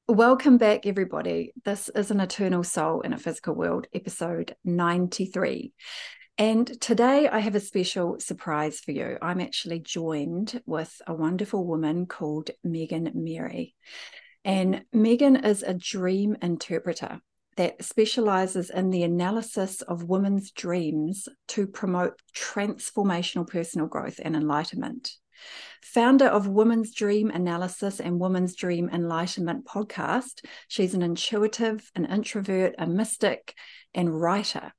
Welcome back, everybody. This is An Eternal Soul in a Physical World, episode 93. And today I have a special surprise for you. I'm actually joined with a wonderful woman called Megan Mary. And Megan is a dream interpreter that specializes in the analysis of women's dreams to promote transformational personal growth and enlightenment. Founder of Women's Dream Analysis and Women's Dream Enlightenment podcast, she's an intuitive, an introvert, a mystic, and writer.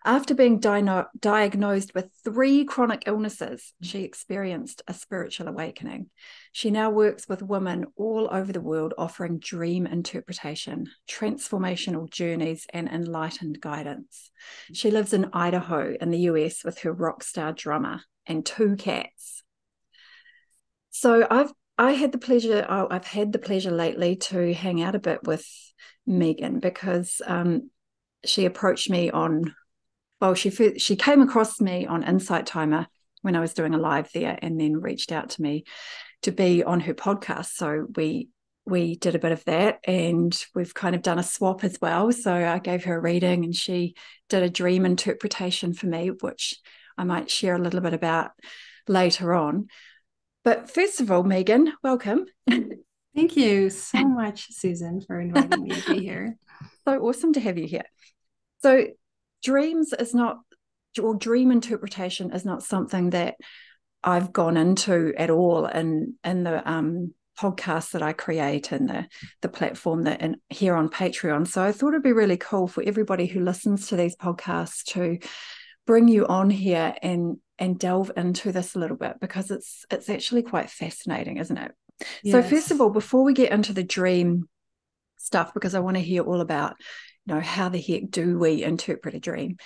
After being diagnosed with 3 chronic illnesses, she experienced a spiritual awakening. She now works with women all over the world, offering dream interpretation, transformational journeys, and enlightened guidance. She lives in Idaho in the US with her rock star drummer and 2 cats. So I've had the pleasure lately to hang out a bit with Megan because she approached me she came across me on Insight Timer when I was doing a live there, and then reached out to me to be on her podcast. So we did a bit of that, and we've kind of done a swap as well. So I gave her a reading and she did a dream interpretation for me, which I might share a little bit about later on. But first of all, Megan, welcome. Thank you so much, Susan, for inviting me to be here. So awesome to have you here. So dreams is not, or dream interpretation is not something that I've gone into at all in the podcast that I create and the platform that here on Patreon. So I thought it'd be really cool for everybody who listens to these podcasts to bring you on here and delve into this a little bit, because it's actually quite fascinating, isn't it? Yes. So first of all, before we get into the dream stuff, because I want to hear all about, how the heck do we interpret a dream?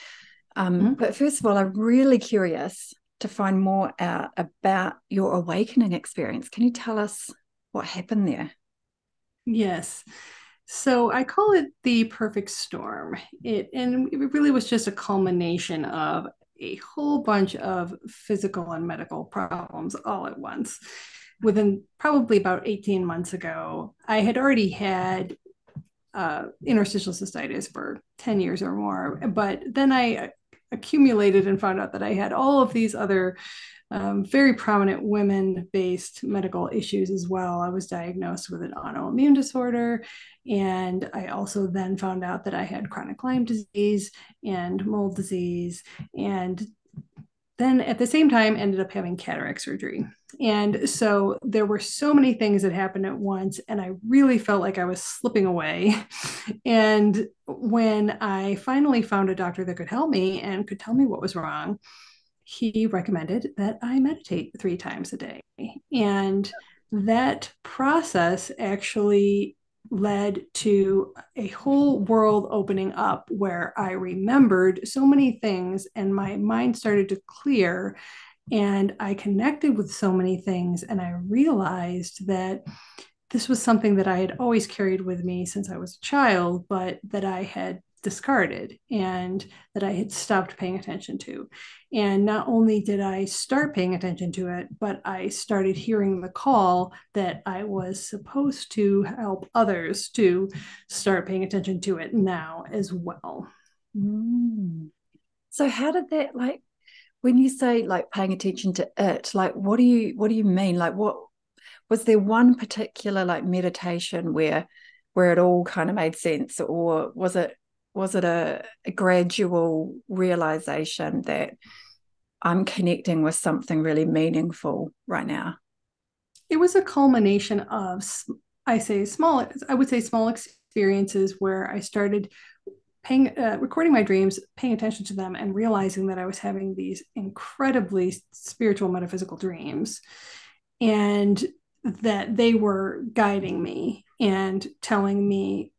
But first of all, I'm really curious to find more out about your awakening experience. Can you tell us what happened there? Yes. So I call it the perfect storm. It really was just a culmination of a whole bunch of physical and medical problems all at once. Within probably about 18 months ago, I had already had interstitial cystitis for 10 years or more, but then I accumulated and found out that I had all of these other very prominent women-based medical issues as well. I was diagnosed with an autoimmune disorder, and I also then found out that I had chronic Lyme disease and mold disease, and then at the same time ended up having cataract surgery. And so there were so many things that happened at once, and I really felt like I was slipping away. And when I finally found a doctor that could help me and could tell me what was wrong, he recommended that I meditate 3 times a day. And that process actually led to a whole world opening up where I remembered so many things and my mind started to clear. And I connected with so many things. And I realized that this was something that I had always carried with me since I was a child, but that I had discarded and that I had stopped paying attention to. And not only did I start paying attention to it, but I started hearing the call that I was supposed to help others to start paying attention to it now as well. Mm. So how did that, when you say paying attention to it, what do you mean? What was there one particular meditation where it all kind of made sense, or was it a gradual realization that I'm connecting with something really meaningful right now? It was a culmination of, I would say small experiences where I started recording my dreams, paying attention to them, and realizing that I was having these incredibly spiritual, metaphysical dreams, and that they were guiding me and telling me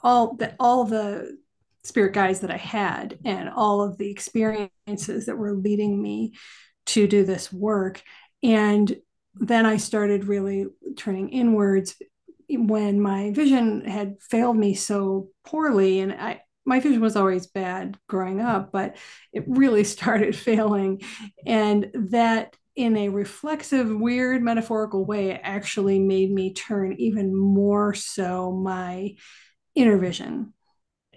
all the spirit guides that I had and all of the experiences that were leading me to do this work. And then I started really turning inwards when my vision had failed me so poorly. And my vision was always bad growing up, but it really started failing. And that in a reflexive, weird, metaphorical way, it actually made me turn even more so my inner vision,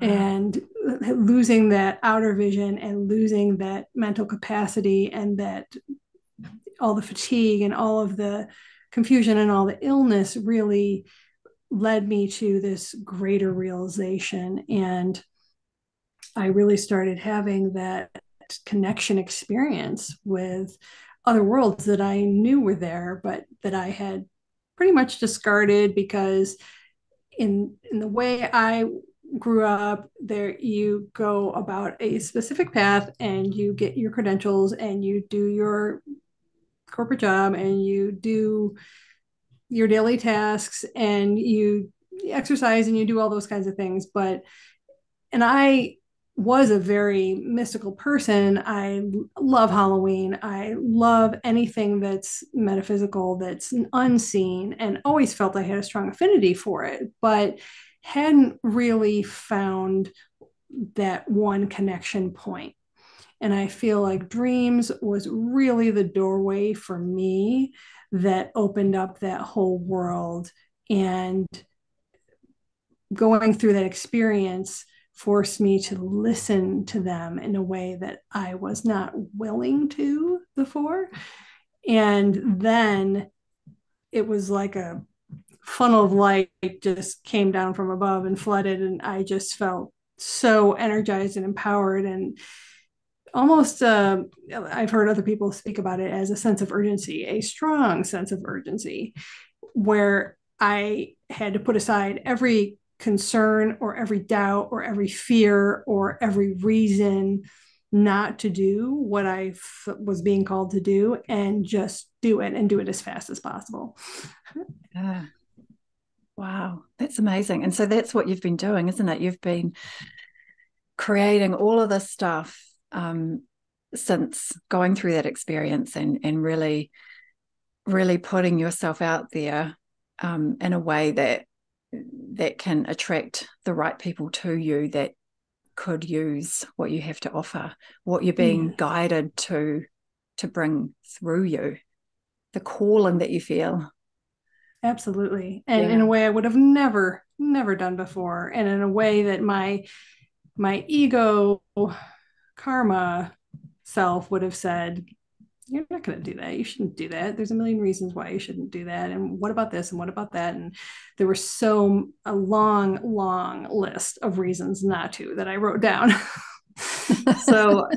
Wow. and losing that outer vision and losing that mental capacity, and that all the fatigue and all of the confusion and all the illness really led me to this greater realization. And I really started having that connection experience with other worlds that I knew were there, but that I had pretty much discarded because in the way I grew up, there you go about a specific path and you get your credentials and you do your corporate job and you do your daily tasks and you exercise and you do all those kinds of things. But and I was a very mystical person. I love Halloween. I love anything that's metaphysical, that's unseen, and always felt I had a strong affinity for it, but hadn't really found that one connection point. And I feel like dreams was really the doorway for me that opened up that whole world. And going through that experience forced me to listen to them in a way that I was not willing to before. And then it was like a funnel of light just came down from above and flooded. And I just felt so energized and empowered, and almost, I've heard other people speak about it as a sense of urgency, a strong sense of urgency, where I had to put aside every concern or every doubt or every fear or every reason not to do what I was being called to do, and just do it, and do it as fast as possible. Yeah. Wow. That's amazing. And so that's what you've been doing, isn't it? You've been creating all of this stuff since going through that experience, and really, really putting yourself out there in a way that can attract the right people to you that could use what you have to offer, what you're being Yeah, guided to bring through you, the calling that you feel. absolutely. And in Yeah. a way I would have never done before, and in a way that my ego karma self would have said, you're not going to do that. You shouldn't do that. There's a million reasons why you shouldn't do that. And what about this? And what about that? And there was so a long list of reasons not to that I wrote down. So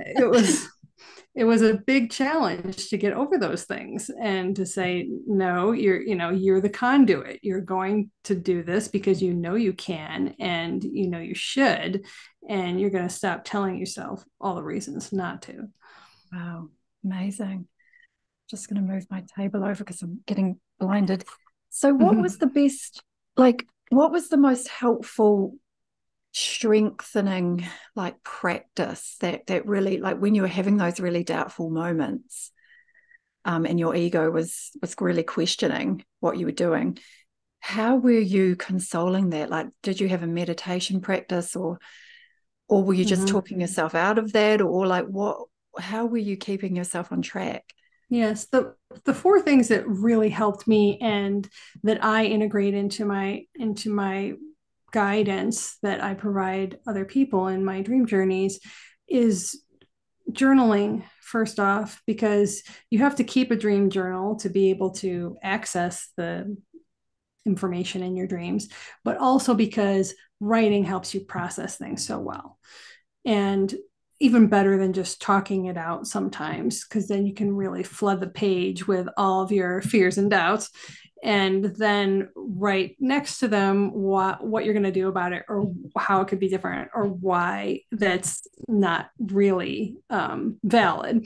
it was a big challenge to get over those things and to say, no, you're the conduit. You're going to do this because you know you can, and you know you should, and you're going to stop telling yourself all the reasons not to. Wow. Amazing. Just going to move my table over because I'm getting blinded. So, what was the best, what was the most helpful strengthening, practice that really, when you were having those really doubtful moments, and your ego was really questioning what you were doing? How were you consoling that? Like, did you have a meditation practice, or were you just Mm-hmm. talking yourself out of that, or like what? How were you keeping yourself on track? Yes, the four things that really helped me and that I integrate into my guidance that I provide other people in my dream journeys is journaling, first off, because you have to keep a dream journal to be able to access the information in your dreams, but also because writing helps you process things so well. And even better than just talking it out sometimes, because then you can really flood the page with all of your fears and doubts, and then write next to them what you're going to do about it, or how it could be different, or why that's not really valid.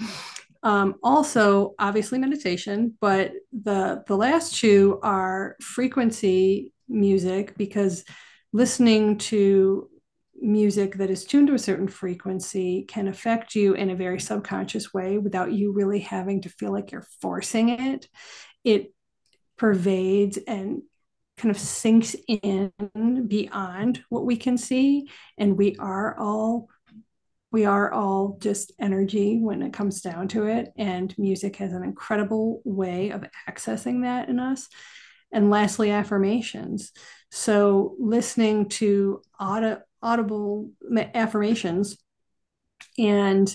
Also, obviously, meditation, but the last two are frequency music, because listening to music that is tuned to a certain frequency can affect you in a very subconscious way without you really having to feel like you're forcing it. It pervades and kind of sinks in beyond what we can see. And we are all We are all just energy when it comes down to it. And music has an incredible way of accessing that in us. And lastly, affirmations. So listening to audible affirmations, and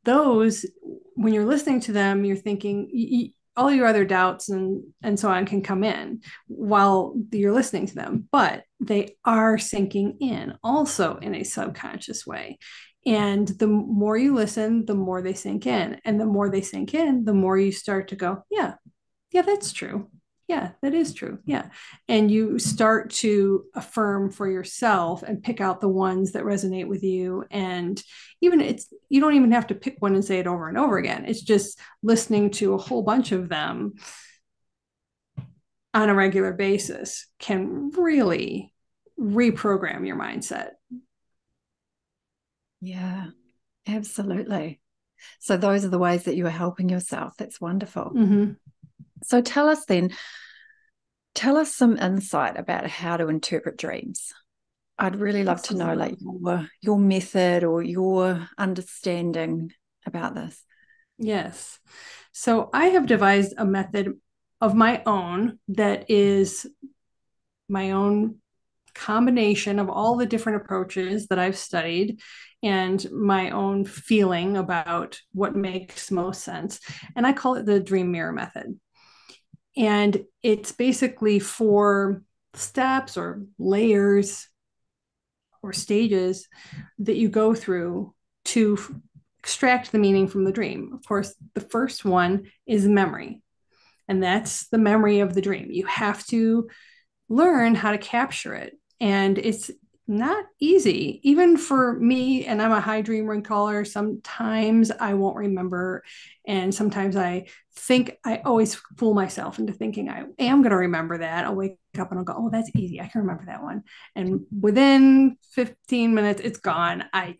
those, when you're listening to them, you're thinking, all your other doubts and so on can come in while you're listening to them, but they are sinking in also in a subconscious way. And the more you listen, the more they sink in. And the more they sink in, the more you start to go, yeah, yeah, that's true. Yeah, that is true. Yeah. And you start to affirm for yourself and pick out the ones that resonate with you. And even you don't even have to pick one and say it over and over again. It's just listening to a whole bunch of them on a regular basis can really reprogram your mindset. Yeah, absolutely. So those are the ways that you are helping yourself. That's wonderful. Mm-hmm. So tell us then, tell us some insight about how to interpret dreams. I'd really love to know like your method or your understanding about this. Yes. So I have devised a method of my own that is my own combination of all the different approaches that I've studied and my own feeling about what makes most sense. And I call it the dream mirror method. And it's basically 4 steps or layers or stages that you go through to extract the meaning from the dream. Of course, the first one is memory, and that's the memory of the dream. You have to learn how to capture it. And it's not easy, even for me. And I'm a high dream recaller. Sometimes I won't remember. And sometimes I always fool myself into thinking I am going to remember that. I'll wake up and I'll go, oh, that's easy. I can remember that one. And within 15 minutes, it's gone. I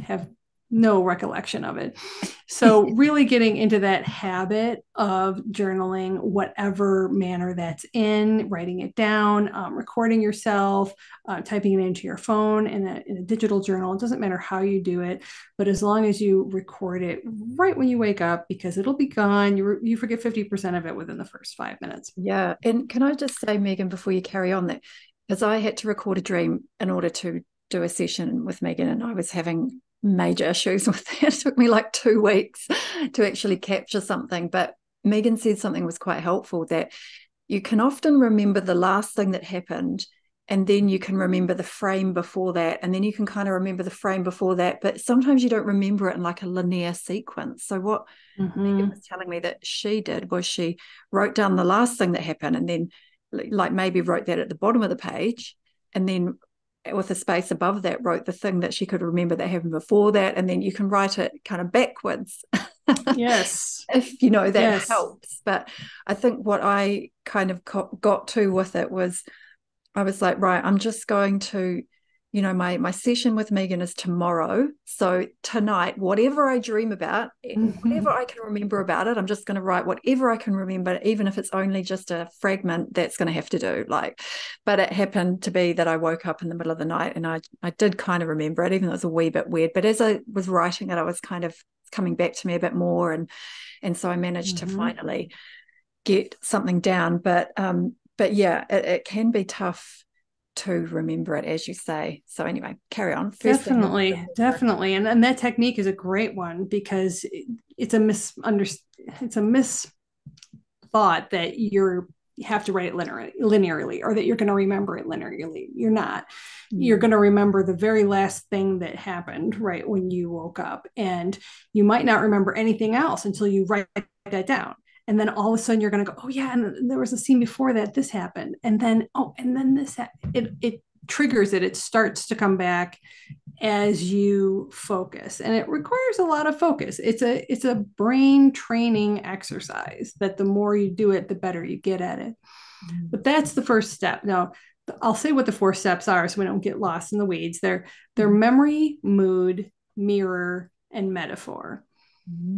have no recollection of it. So really getting into that habit of journaling, whatever manner that's in, writing it down, recording yourself, typing it into your phone in a digital journal. It doesn't matter how you do it, but as long as you record it right when you wake up, because it'll be gone. You forget 50% of it within the first 5 minutes. Yeah. And can I just say, Megan, before you carry on, that as I had to record a dream in order to do a session with Megan, and I was having major issues with that. It took me like 2 weeks to actually capture something. But Megan said something was quite helpful, that you can often remember the last thing that happened, and then you can remember the frame before that, and then you can kind of remember the frame before that, but sometimes you don't remember it in like a linear sequence. So what Megan was telling me that she did was she wrote down the last thing that happened, and then like maybe wrote that at the bottom of the page, and then with a space above that wrote the thing that she could remember that happened before that, and then you can write it kind of backwards. Yes. If you know that Yes. helps. But I think what I kind of got to with it was I was like, right, I'm just going to, my session with Megan is tomorrow. So tonight, whatever I dream about, whatever I can remember about it, I'm just going to write whatever I can remember, even if it's only just a fragment. That's going to have to do. But it happened to be that I woke up in the middle of the night, and I did kind of remember it, even though it was a wee bit weird. But as I was writing it, I was kind of coming back to me a bit more, and so I managed to finally get something down. But yeah, it can be tough to remember it, as you say. So anyway, carry on. Definitely, definitely. And that technique is a great one, because it's a misthought that you have to write it linearly, or that you're going to remember it linearly. You're not. You're going to remember the very last thing that happened right when you woke up, and you might not remember anything else until you write that down. And then all of a sudden you're going to go, oh yeah, and there was a scene before that, this happened, and then this it triggers it. It starts to come back as you focus, and it requires a lot of focus. It's a brain training exercise that the more you do it, the better you get at it. But that's the first step. Now I'll say what the 4 steps are so we don't get lost in the weeds. They're memory, mood, mirror, and metaphor.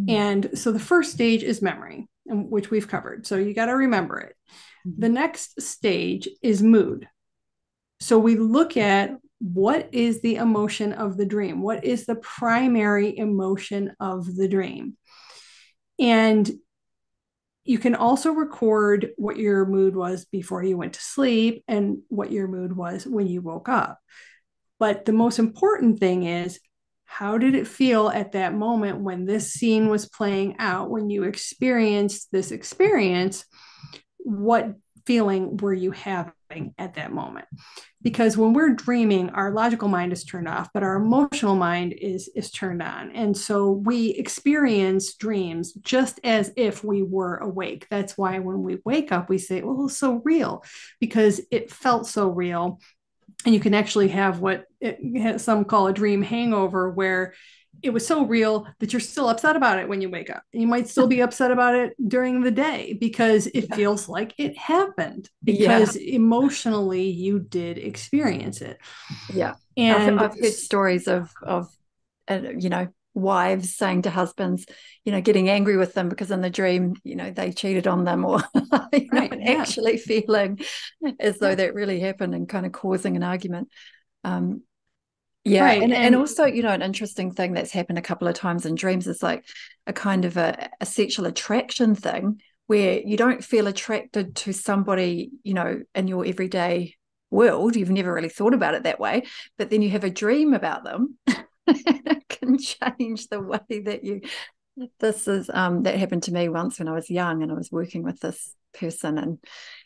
And so the first stage is memory, which we've covered. So you got to remember it. The next stage is mood. So we look at what is the emotion of the dream? What is the primary emotion of the dream? And you can also record what your mood was before you went to sleep and what your mood was when you woke up. But the most important thing is, how did it feel at that moment when this scene was playing out, when you experienced this experience? What feeling were you having at that moment? Because when we're dreaming, our logical mind is turned off, but our emotional mind is turned on. And so we experience dreams just as if we were awake. That's why when we wake up, we say, well, it's so real, because it felt so real. And you can actually have what some call a dream hangover, where it was so real that you're still upset about it when you wake up. And you might still be upset about it during the day because it feels like it happened, Yeah. because emotionally you did experience it. Yeah. And I've heard stories of wives saying to husbands, getting angry with them because in the dream, they cheated on them, or right, and yeah, actually feeling as though yeah, that really happened and kind of causing an argument. Um, yeah, right. and And also, an interesting thing that's happened a couple of times in dreams is like a kind of a sexual attraction thing where you don't feel attracted to somebody, in your everyday world. You've never really thought about it that way, but then you have a dream about them. It can change the way that you. This is that happened to me once when I was young and I was working with this person. And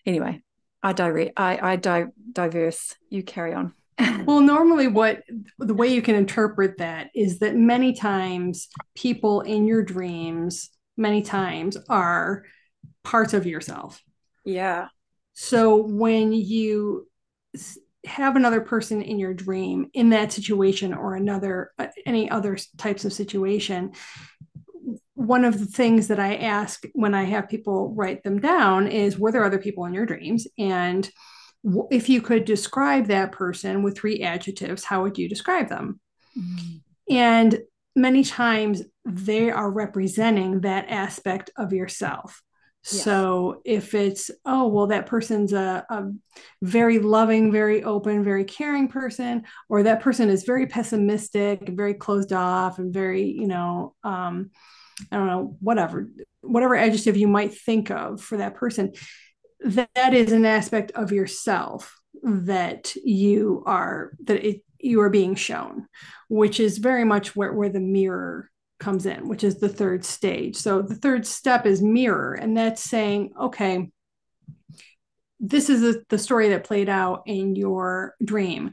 anyway, I diverse. You carry on. well, normally what the way you can interpret that is that many times people in your dreams, many times, are parts of yourself. Yeah. So when you have another person in your dream in that situation, or another any other types of situation, one of the things that I ask when I have people write them down is, were there other people in your dreams? And if you could describe that person with 3 adjectives, how would you describe them? Mm. And many times they are representing that aspect of yourself. Yes. So if it's, oh, well, that person's a very loving, very open, very caring person, or that person is very pessimistic and very closed off and very, I don't know, whatever adjective you might think of for that person, that is an aspect of yourself that you are being shown, which is very much where the mirror comes in, which is the third stage. So the third step is mirror, and that's saying, okay, this is the story that played out in your dream.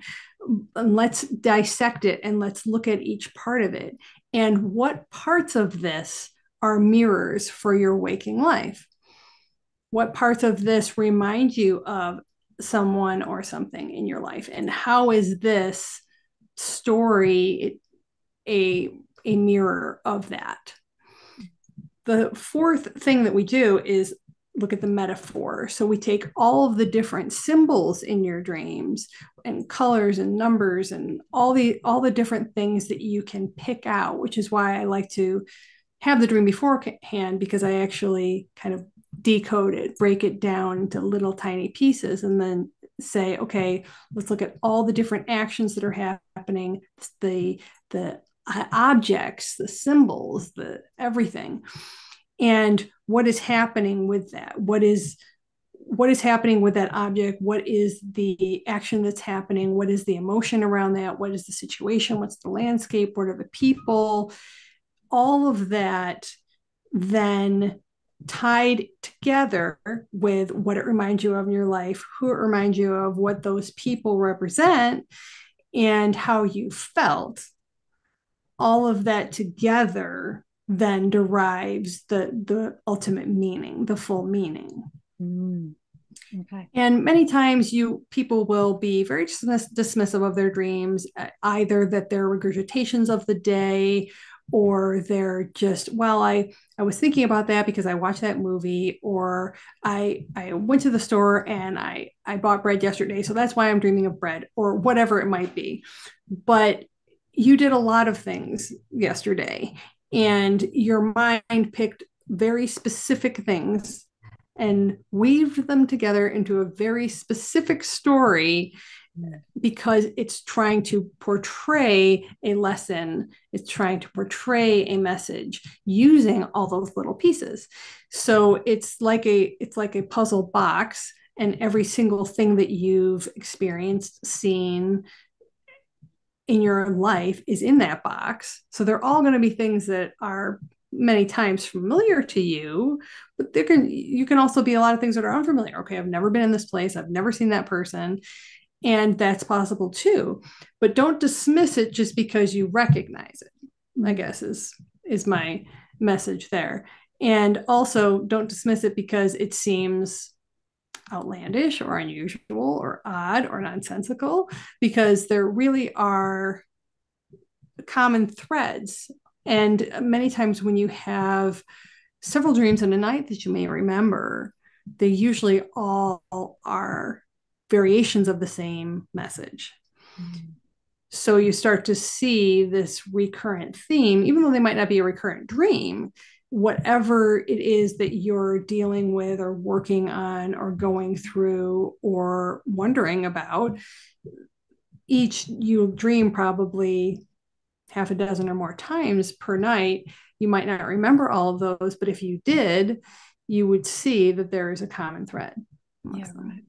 And let's dissect it and let's look at each part of it. And what parts of this are mirrors for your waking life? What parts of this remind you of someone or something in your life? And how is this story a, a mirror of that? The fourth thing that we do is look at the metaphor. So we take all of the different symbols in your dreams and colors and numbers and all the different things that you can pick out, which is why I like to have the dream beforehand, because I actually kind of decode it, break it down into little tiny pieces, and then say, okay, let's look at all the different actions that are happening, the objects, the symbols, the everything, and what is happening with that. What is happening with that object? What is the action that's happening? What is the emotion around that? What is the situation? What's the landscape? What are the people? All of that then tied together with what it reminds you of in your life, who it reminds you of, what those people represent, and how you felt. All of that together then derives the ultimate meaning, the full meaning. Mm. Okay. And many times people will be very dismissive of their dreams, either that they're regurgitations of the day, or they're just, well, I was thinking about that because I watched that movie, or I went to the store and I bought bread yesterday, so that's why I'm dreaming of bread, or whatever it might be. But you did a lot of things yesterday, and your mind picked very specific things and weaved them together into a very specific story. because it's trying to portray a lesson, it's trying to portray a message using all those little pieces. So it's like a puzzle box, and every single thing that you've experienced, seen in your life is in that box. So they're all going to be things that are many times familiar to you, but you can also be a lot of things that are unfamiliar. Okay, I've never been in this place, I've never seen that person, and that's possible too. But don't dismiss it just because you recognize it, I guess is my message there. And also don't dismiss it because it seems outlandish or unusual or odd or nonsensical, because there really are common threads. And many times when you have several dreams in a night that you may remember, they usually all are variations of the same message. Mm-hmm. So you start to see this recurrent theme, even though they might not be a recurrent dream, whatever it is that you're dealing with or working on or going through or wondering about, each you dream probably half a dozen or more times per night. You might not remember all of those, but if you did, you would see that there is a common thread. Yeah, right.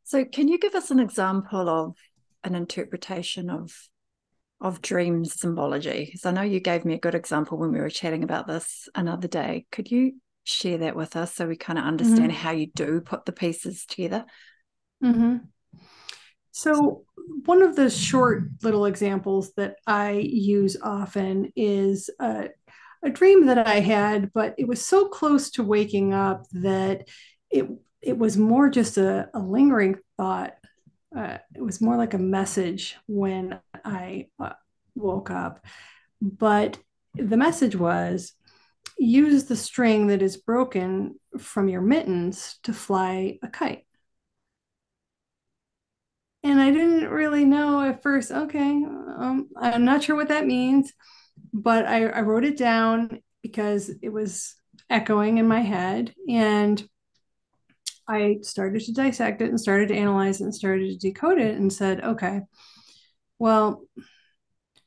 So can you give us an example of an interpretation of dream symbology? Because I know you gave me a good example when we were chatting about this another day. Could you share that with us so we kind of understand how you do put the pieces together? So one of the short little examples that I use often is a dream that I had, but it was so close to waking up that it was more just a lingering thought. It was more like a message when I woke up. But the message was, use the string that is broken from your mittens to fly a kite. And I didn't really know at first, okay, I'm not sure what that means, but I wrote it down because it was echoing in my head. And I started to dissect it and started to analyze it and started to decode it and said, okay, well,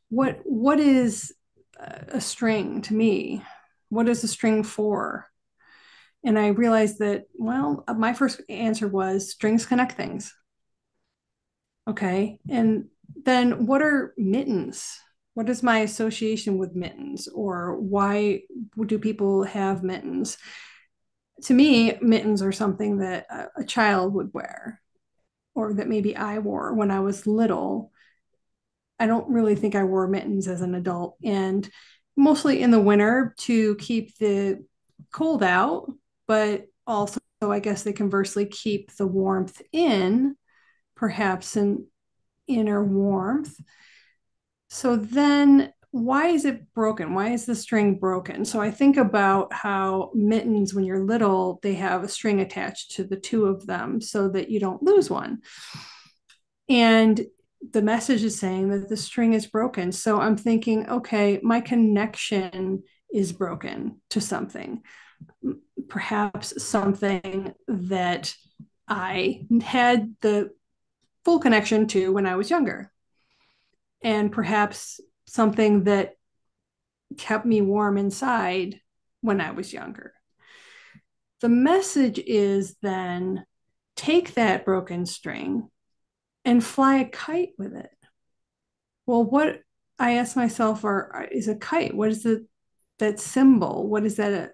what is a string to me? What is a string for? And I realized that, well, my first answer was strings connect things. Okay. And then what are mittens? What is my association with mittens? Or why do people have mittens? To me, mittens are something that a child would wear, or that maybe I wore when I was little. I don't really think I wore mittens as an adult, and mostly in the winter to keep the cold out, but also, I guess, they conversely keep the warmth in, perhaps an inner warmth. So then why is it broken? Why is the string broken? So I think about how mittens, when you're little, they have a string attached to the two of them so that you don't lose one. And the message is saying that the string is broken. So I'm thinking, okay, my connection is broken to something, perhaps something that I had the full connection to when I was younger, and perhaps something that kept me warm inside when I was younger. The message is then take that broken string and fly a kite with it. Well, what I ask myself is a kite? What is that symbol? What is that a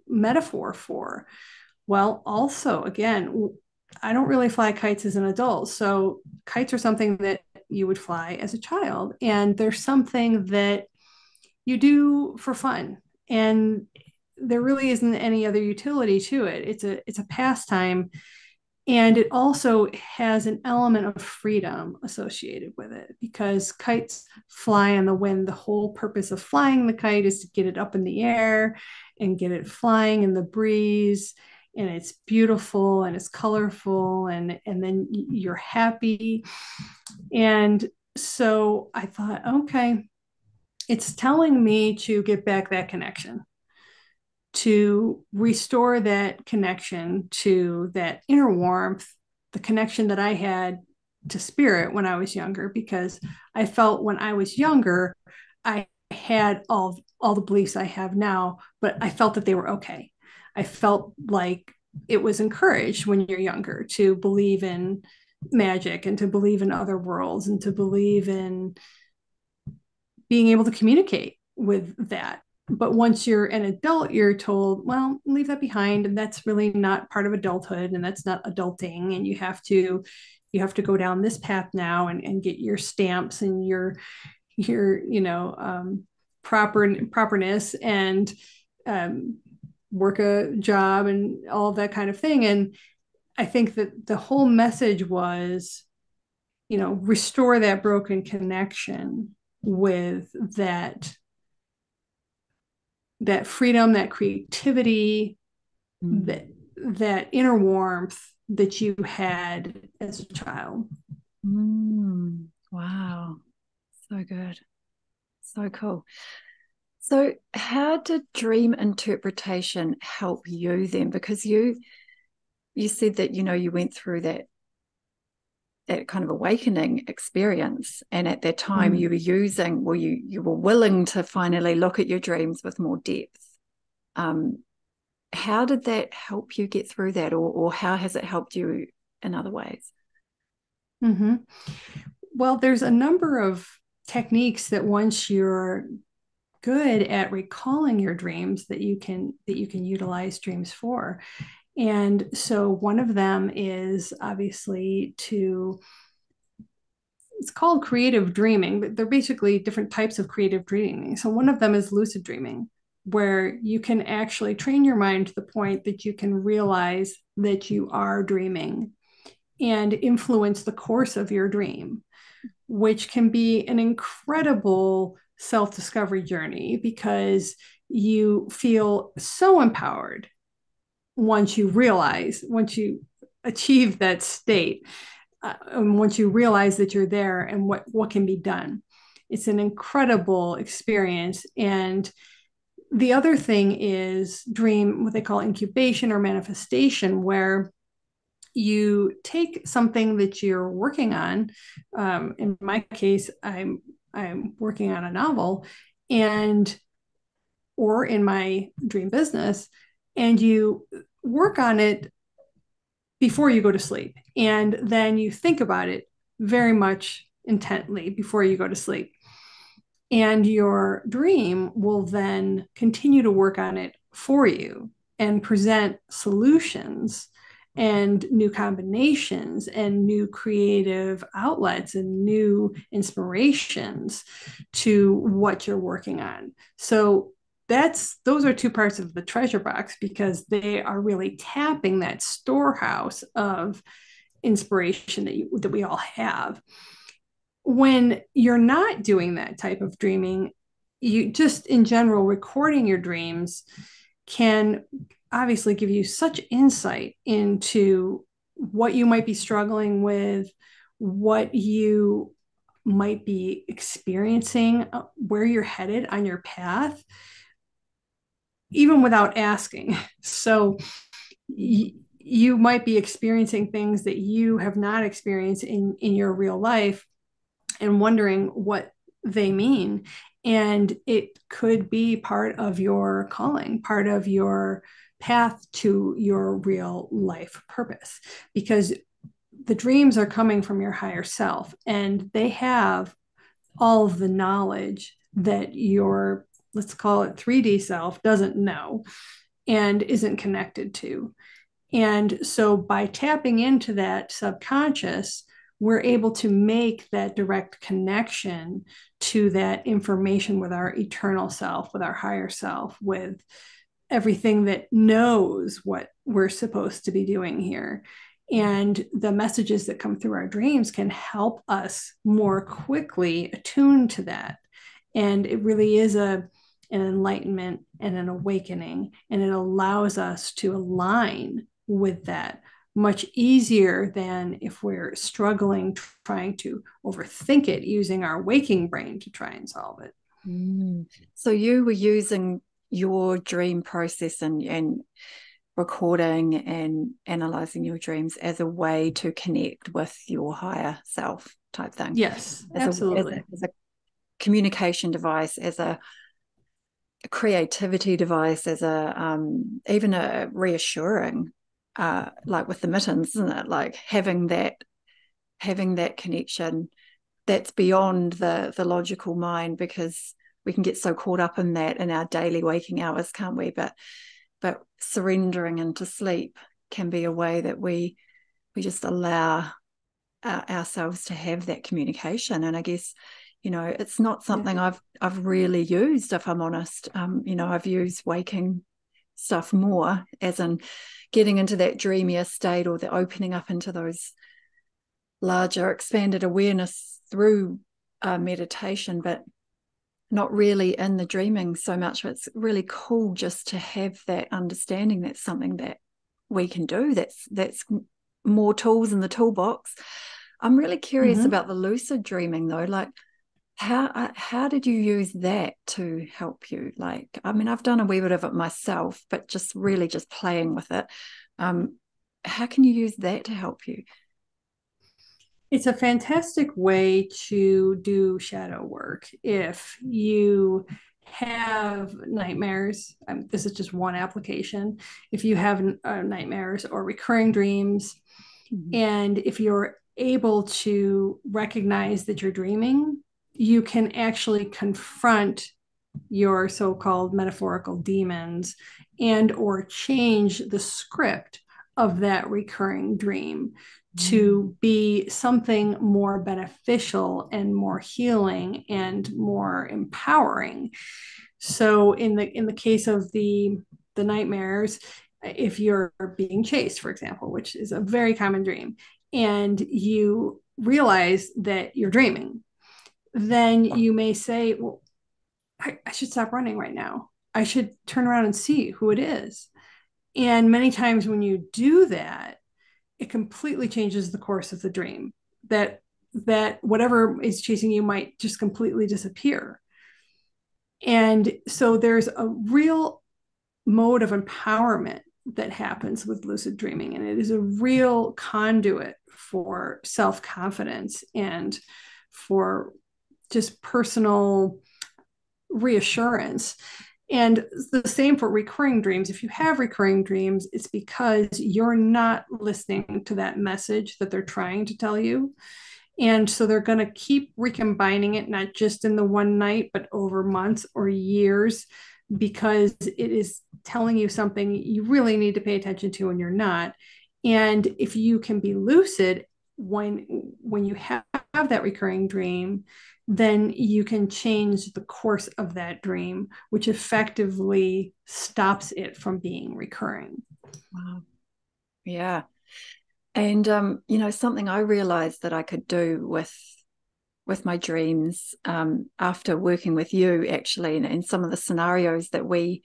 metaphor for? Well, also, again, I don't really fly kites as an adult. So kites are something that you would fly as a child. And there's something that you do for fun. And there really isn't any other utility to it. It's a pastime. And it also has an element of freedom associated with it, because kites fly in the wind. The whole purpose of flying the kite is to get it up in the air and get it flying in the breeze. And it's beautiful and it's colorful, and then you're happy. And so I thought, okay, it's telling me to get back that connection, to restore that connection to that inner warmth, the connection that I had to spirit when I was younger, because I felt when I was younger, I had all the beliefs I have now, but I felt that they were okay. I felt like it was encouraged when you're younger to believe in magic and to believe in other worlds and to believe in being able to communicate with that. But once you're an adult, you're told, well, leave that behind. And that's really not part of adulthood. And that's not adulting. And you have to go down this path now and get your stamps and your properness and um, work a job and all of that kind of thing. And I think that the whole message was, restore that broken connection with that freedom, that creativity, Mm. that inner warmth that you had as a child. Wow. So good. So cool. So how did dream interpretation help you then? Because you said that, you went through that kind of awakening experience. And at that time Mm-hmm. you were using, well, you were willing to finally look at your dreams with more depth. Um, how did that help you get through that, or how has it helped you in other ways? Mm-hmm. Well, there's a number of techniques that once you're good at recalling your dreams that you can utilize dreams for. And so one of them is obviously to it's called creative dreaming, but they're basically different types of creative dreaming. So one of them is lucid dreaming, where you can actually train your mind to the point that you can realize that you are dreaming and influence the course of your dream, which can be an incredible self discovery journey because you feel so empowered once you achieve that state, and once you realize that you're there and what can be done. It's an incredible experience. And the other thing is dream, what they call incubation or manifestation, where you take something that you're working on. In my case, I'm working on a novel, and or in my dream business, and you work on it before you go to sleep, and then you think about it very much intently before you go to sleep. And your dream will then continue to work on it for you and present solutions and new combinations and new creative outlets and new inspirations to what you're working on. So those are two parts of the treasure box, because they are really tapping that storehouse of inspiration that we all have. When you're not doing that type of dreaming, you just in general recording your dreams can obviously give you such insight into what you might be struggling with, what you might be experiencing, where you're headed on your path, even without asking. So you might be experiencing things that you have not experienced in your real life and wondering what they mean. And it could be part of your calling, part of your path to your real life purpose, because the dreams are coming from your higher self and they have all of the knowledge that your, let's call it 3D self, doesn't know and isn't connected to. And so by tapping into that subconscious, we're able to make that direct connection to that information with our eternal self, with our higher self, with everything that knows what we're supposed to be doing here. And the messages that come through our dreams can help us more quickly attune to that. And it really is an enlightenment and an awakening. And it allows us to align with that much easier than if we're struggling trying to overthink it using our waking brain to try and solve it. So you were using your dream process and recording and analyzing your dreams as a way to connect with your higher self type thing. Yes, As a, absolutely. as a communication device, as a creativity device, as a even a reassuring, like with the mittens, isn't it? Like having that connection that's beyond the logical mind, because we can get so caught up in that in our daily waking hours, can't we? But surrendering into sleep can be a way that we just allow ourselves to have that communication. And I guess, it's not something Yeah. I've really used, if I'm honest. I've used waking stuff more, as in getting into that dreamier state, or the opening up into those larger expanded awareness through meditation, but not really in the dreaming so much. It's really cool just to have that understanding that's something that we can do. That's more tools in the toolbox. I'm really curious Mm-hmm. about the lucid dreaming though. Like, how did you use that to help you? Like, I mean, I've done a wee bit of it myself, but just really just playing with it. How can you use that to help you? It's a fantastic way to do shadow work. If you have nightmares, this is just one application. If you have nightmares or recurring dreams, Mm-hmm. and if you're able to recognize that you're dreaming, you can actually confront your so-called metaphorical demons and or change the script of that recurring dream to be something more beneficial and more healing and more empowering. So in the case of the nightmares, if you're being chased, for example, which is a very common dream, and you realize that you're dreaming, then you may say, well, I should stop running right now. I should turn around and see who it is. And many times when you do that, it completely changes the course of the dream. That whatever is chasing you might just completely disappear. And so there's a real mode of empowerment that happens with lucid dreaming, and it is a real conduit for self-confidence and for just personal reassurance. And the same for recurring dreams. If you have recurring dreams, it's because you're not listening to that message that they're trying to tell you. And so they're going to keep recombining it, not just in the one night, but over months or years, because it is telling you something you really need to pay attention to and you're not. And if you can be lucid when you have that recurring dream, then you can change the course of that dream, which effectively stops it from being recurring. Wow. Yeah. And something I realized that I could do with my dreams, after working with you actually, and some of the scenarios that we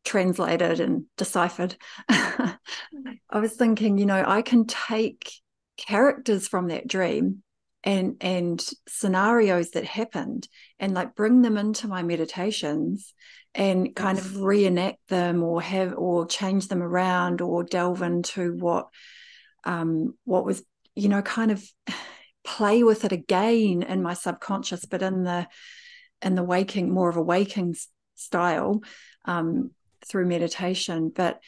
translated and deciphered. I was thinking, I can take characters from that dream and scenarios that happened, and like bring them into my meditations and kind Yes. of reenact them, or change them around, or delve into what was, kind of play with it again in my subconscious, but in the waking, more of a waking style, through meditation. But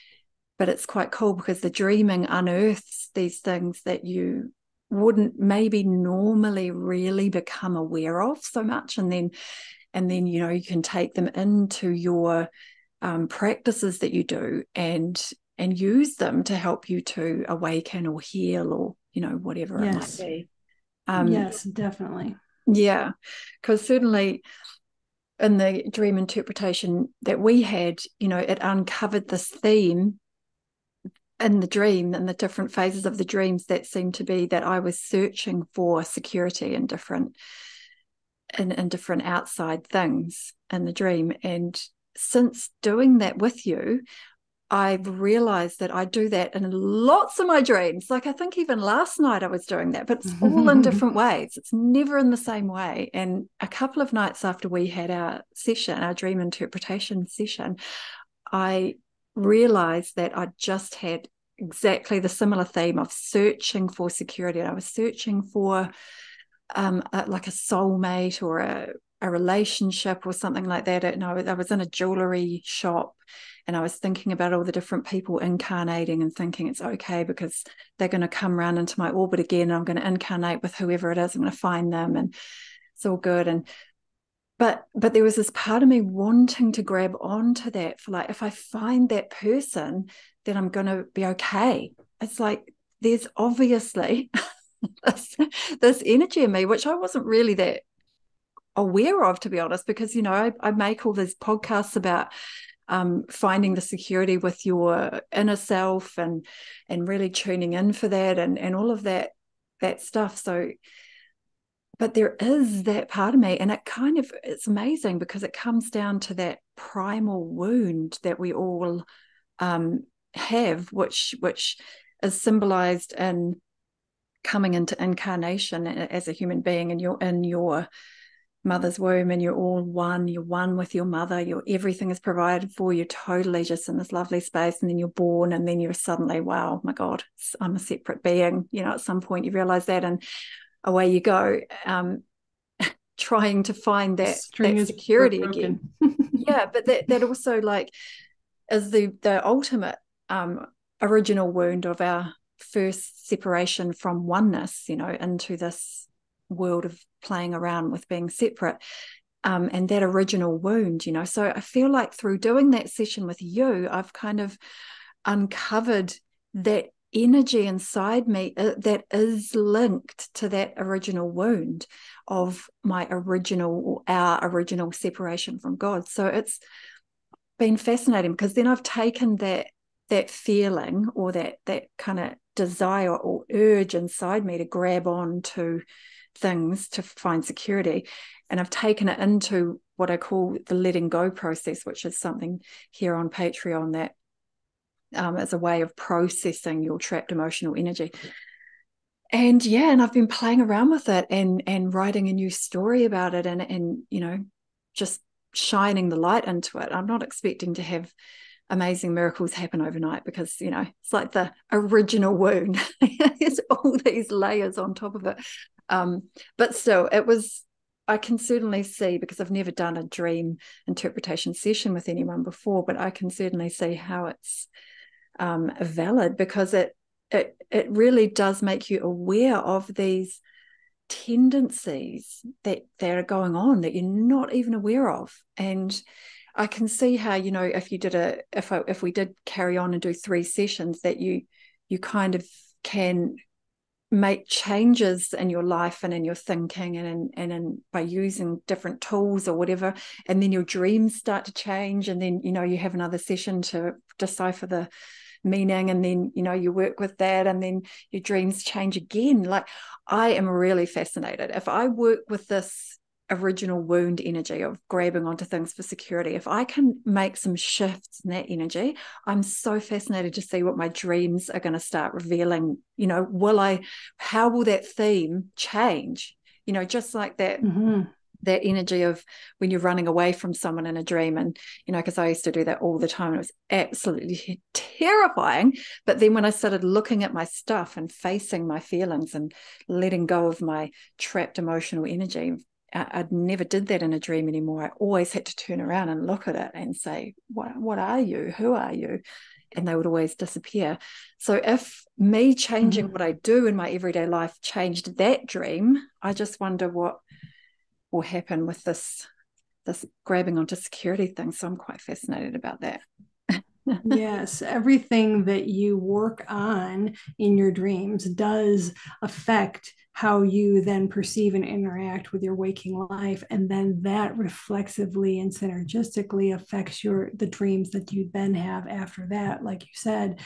it's quite cool because the dreaming unearths these things that you wouldn't maybe normally really become aware of so much, and then you can take them into your practices that you do, and use them to help you to awaken or heal, or whatever it might Yes. be. Yes, definitely. Yeah, because certainly in the dream interpretation that we had, it uncovered this theme in the dream, and the different phases of the dreams that seemed to be that I was searching for security in different outside things in the dream. And since doing that with you, I've realized that I do that in lots of my dreams. Like, I think even last night I was doing that, but it's all in different ways. It's never in the same way. And a couple of nights after we had our session, our dream interpretation session, I realized that I just had exactly the similar theme of searching for security. I was searching for like a soulmate or a relationship or something like that. And I was in a jewelry shop, and I was thinking about all the different people incarnating and thinking it's okay because they're going to come round into my orbit again. And I'm going to incarnate with whoever it is. I'm going to find them, and it's all good. And but there was this part of me wanting to grab onto that for, like, if I find that person, then I'm going to be okay. It's like there's obviously this energy in me, which I wasn't really that aware of, to be honest, because, I make all these podcasts about finding the security with your inner self and really tuning in for that and all of that stuff. So, but there is that part of me, and it's amazing because it comes down to that primal wound that we all have, which is symbolized in coming into incarnation as a human being, and you're in your mother's womb, and you're all one. You're one with your mother. Everything is provided for you, totally just in this lovely space. And then you're born, and then you're suddenly, wow, my God, I'm a separate being. At some point you realize that, and away you go, trying to find that security again. Yeah, but that also, like, is the ultimate original wound of our first separation from oneness, into this world of playing around with being separate, and that original wound. So I feel like through doing that session with you, I've kind of uncovered that energy inside me that is linked to that original wound of my original, or our original separation from God. So it's been fascinating, because then I've taken that feeling, or that kind of desire or urge inside me to grab on to things to find security, and I've taken it into what I call the letting go process, which is something here on Patreon that as a way of processing your trapped emotional energy. And I've been playing around with it and writing a new story about it, and just shining the light into it. I'm not expecting to have amazing miracles happen overnight, because it's like the original wound. There's all these layers on top of it, but still, I can certainly see, because I've never done a dream interpretation session with anyone before, but I can certainly see how it's valid, because it really does make you aware of these tendencies that are going on that you're not even aware of. And I can see how, if we did carry on and do 3 sessions, that you kind of can make changes in your life and in your thinking, and by using different tools or whatever, and then your dreams start to change, and then you have another session to decipher the meaning, and then you work with that, and then your dreams change again. Like, I am really fascinated. If I work with this original wound energy of grabbing onto things for security, if I can make some shifts in that energy, I'm so fascinated to see what my dreams are going to start revealing. How will that theme change? Just like that. Mm-hmm. That energy of when you're running away from someone in a dream, and because I used to do that all the time, it was absolutely terrifying. But then when I started looking at my stuff and facing my feelings and letting go of my trapped emotional energy, I never did that in a dream anymore. I always had to turn around and look at it and say, what are you? Who are you? And they would always disappear. So if me changing what I do in my everyday life changed that dream, I just wonder what will happen with this grabbing onto security thing. So I'm quite fascinated about that. Yes, everything that you work on in your dreams does affect how you then perceive and interact with your waking life, and then that reflexively and synergistically affects the dreams that you then have after that, like you said.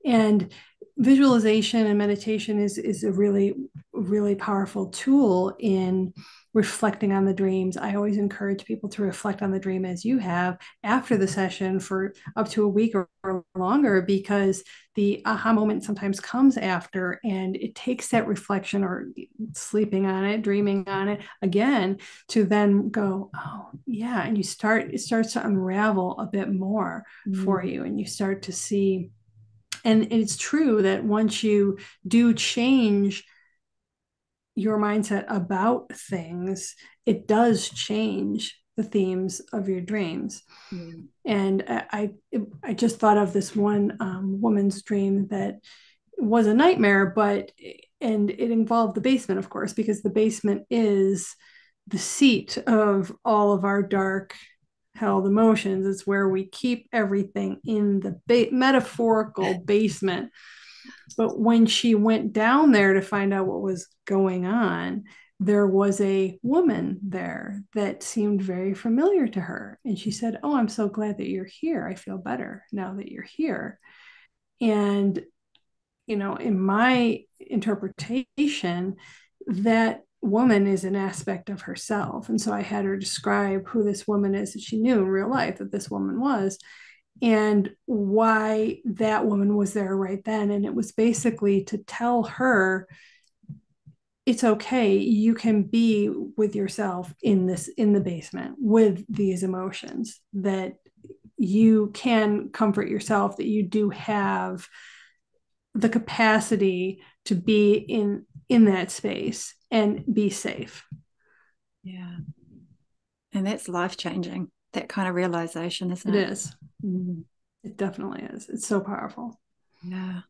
And visualization and meditation is a really really powerful tool in reflecting on the dreams. I always encourage people to reflect on the dream as you have after the session for up to a week or longer, because the aha moment sometimes comes after, and it takes that reflection or sleeping on it, dreaming on it again, to then go, oh yeah, and it starts to unravel a bit more for you, and you start to see. And it's true that once you do change your mindset about things, it does change the themes of your dreams. Yeah. And I just thought of this one woman's dream that was a nightmare, and it involved the basement, of course, because the basement is the seat of all of our dark held emotions. It's where we keep everything in the metaphorical basement. But when she went down there to find out what was going on, there was a woman there that seemed very familiar to her. And she said, oh, I'm so glad that you're here. I feel better now that you're here. And, in my interpretation, that woman is an aspect of herself. And so I had her describe who this woman is that she knew in real life that this woman was, and why that woman was there right then. And it was basically to tell her, it's okay, you can be with yourself in the basement with these emotions, that you can comfort yourself, that you do have the capacity to be in that space and be safe. Yeah. And that's life changing, that kind of realization, isn't It it? is. It definitely is. It's so powerful. Yeah.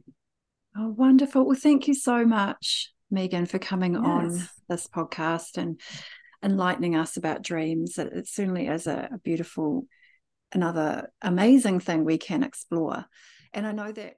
Oh, wonderful. Well, thank you so much, Megan, for coming on Yes. this podcast and enlightening us about dreams. It certainly is a beautiful, another amazing thing we can explore. And I know that